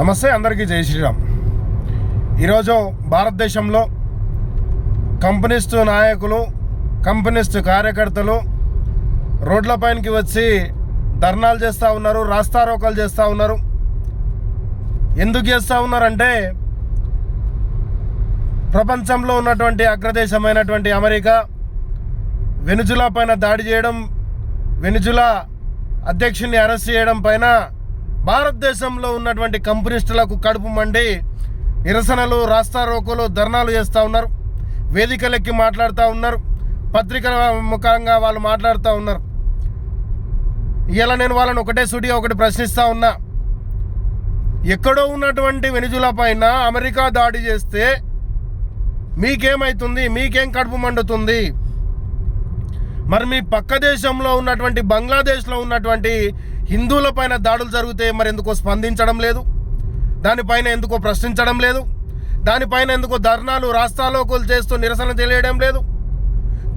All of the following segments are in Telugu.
నమస్తే, అందరికీ జై శ్రీరామ్. ఈరోజు భారతదేశంలో కమ్యూనిస్టు నాయకులు, కమ్యూనిస్టు కార్యకర్తలు రోడ్లపైనకి వచ్చి ధర్నాలు చేస్తూ ఉన్నారు, రాస్తారోకలు చేస్తూ ఉన్నారు. ఎందుకు చేస్తూ ఉన్నారంటే ప్రపంచంలో ఉన్నటువంటి అగ్రదేశమైనటువంటి అమెరికా వెనుజులా పైన దాడి చేయడం, వెనుజులా అధ్యక్షుడిని అరెస్ట్ చేయడం పైన భారతదేశంలో ఉన్నటువంటి కమ్యూనిస్టులకు కడుపు మండి నిరసనలు, రాస్తారోకోలు, ధర్నాలు చేస్తూ ఉన్నారు. వేదికలెక్కి మాట్లాడుతూ ఉన్నారు, పత్రికల ముఖంగా వాళ్ళు మాట్లాడుతూ ఉన్నారు. ఇలా నేను వాళ్ళని ఒకటే సూటిగా ఒకటి ప్రశ్నిస్తూ ఉన్నా. ఎక్కడో ఉన్నటువంటి వెనుజులా పైన అమెరికా దాడి చేస్తే మీకేమవుతుంది? మీకేం కడుపు మండుతుంది? మరి మీ పక్క దేశంలో ఉన్నటువంటి బంగ్లాదేశ్లో ఉన్నటువంటి హిందువుల పైన దాడులు జరిగితే మరి ఎందుకో స్పందించడం లేదు? దానిపైన ఎందుకో ప్రశ్నించడం లేదు? దానిపైన ఎందుకో ధర్నాలు, రాస్తారోకోలు చేస్తూ నిరసన తెలియడం లేదు?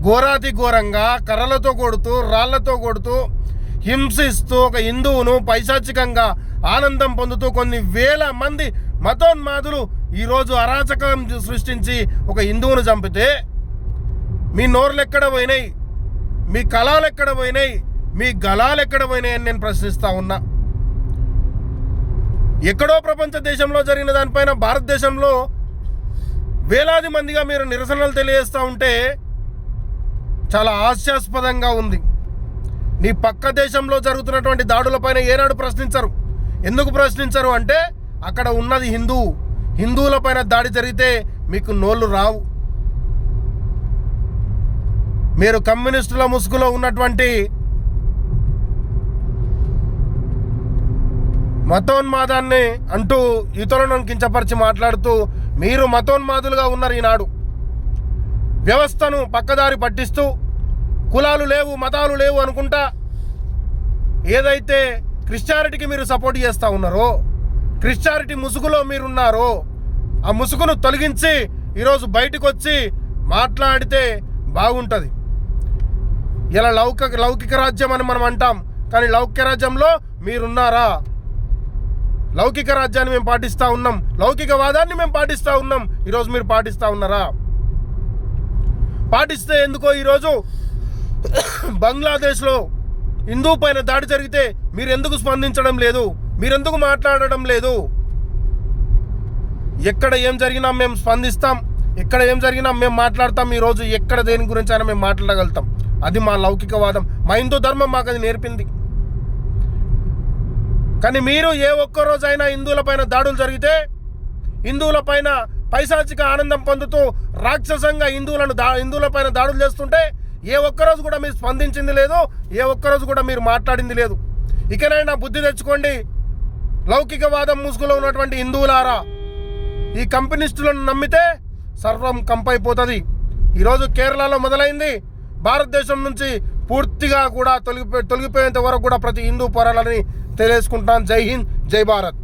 ఘోరాతి ఘోరంగా కర్రలతో కొడుతూ, రాళ్లతో కొడుతూ, హింసిస్తూ ఒక హిందువును పైశాచికంగా ఆనందం పొందుతూ కొన్ని వేల మంది మతోన్మాదులు ఈరోజు అరాచకం సృష్టించి ఒక హిందువును చంపితే మీ నోర్లు ఎక్కడ పోయినాయి? మీ కళాలు ఎక్కడ పోయినాయి? మీ గళాలు ఎక్కడ పోయినాయి అని నేను ప్రశ్నిస్తూ ఉన్నా. ఎక్కడో ప్రపంచ దేశంలో జరిగిన దానిపైన భారతదేశంలో వేలాది మందిగా మీరు నిరసనలు తెలియజేస్తూ ఉంటే చాలా హాస్యాస్పదంగా ఉంది. నీ పక్క దేశంలో జరుగుతున్నటువంటి దాడులపైన ఏనాడు ప్రశ్నించరు. ఎందుకు ప్రశ్నించరు అంటే అక్కడ ఉన్నది హిందువుల పైన దాడి జరిగితే మీకు నోళ్ళు రావు. మీరు కమ్యూనిస్టుల ముసుగులో ఉన్నటువంటి మతోన్మాదాన్ని అంటూ ఇతరులను కించపరిచి మాట్లాడుతూ మీరు మతోన్మాదులుగా ఉన్నారు. ఈనాడు వ్యవస్థను పక్కదారి పట్టిస్తూ కులాలు లేవు, మతాలు లేవు అనుకుంటా ఏదైతే క్రిస్టియానిటీకి మీరు సపోర్ట్ చేస్తూ ఉన్నారో, క్రిస్టియానిటీ ముసుగులో మీరున్నారో ఆ ముసుగును తొలగించి ఈరోజు బయటకు వచ్చి మాట్లాడితే బాగుంటుంది. ఇలా లౌకిక రాజ్యం అని మనం అంటాం, కానీ లౌకిక రాజ్యంలో మీరున్నారా? లౌకిక రాజ్యాన్ని మేము పాటిస్తూ ఉన్నాం, లౌకికవాదాన్ని మేము పాటిస్తూ ఉన్నాం. ఈరోజు మీరు పాటిస్తూ ఉన్నారా? పాటిస్తే ఎందుకో ఈరోజు బంగ్లాదేశ్లో హిందూ పైన దాడి జరిగితే మీరు ఎందుకు స్పందించడం లేదు? మీరెందుకు మాట్లాడడం లేదు? ఎక్కడ ఏం జరిగినా మేము స్పందిస్తాం, ఎక్కడ ఏం జరిగినా మేము మాట్లాడతాం. ఈరోజు ఎక్కడ దేని గురించి అయినా మేము మాట్లాడగలుగుతాం. అది మా లౌకికవాదం, మా హిందూ ధర్మం మాకు అది నేర్పింది. కానీ మీరు ఏ ఒక్కరోజైనా హిందువుల పైన దాడులు జరిగితే, హిందువుల పైన పైశాచిక ఆనందం పొందుతూ రాక్షసంగా హిందువుల పైన దాడులు చేస్తుంటే ఏ ఒక్కరోజు కూడా మీరు స్పందించింది లేదు, ఏ ఒక్కరోజు కూడా మీరు మాట్లాడింది లేదు. ఇకనైనా బుద్ధి తెచ్చుకోండి. లౌకికవాదం ముసుగులో ఉన్నటువంటి హిందువులారా, ఈ కమ్యూనిస్టులను నమ్మితే సర్వం కంపైపోతుంది. ఈరోజు కేరళలో మొదలైంది, భారతదేశం నుంచి పూర్తిగా కూడా తొలగిపోయేంత వరకు కూడా ప్రతి హిందూ పోరాలని తెలియజేసుకుంటాను. జై హింద్, జై భారత్.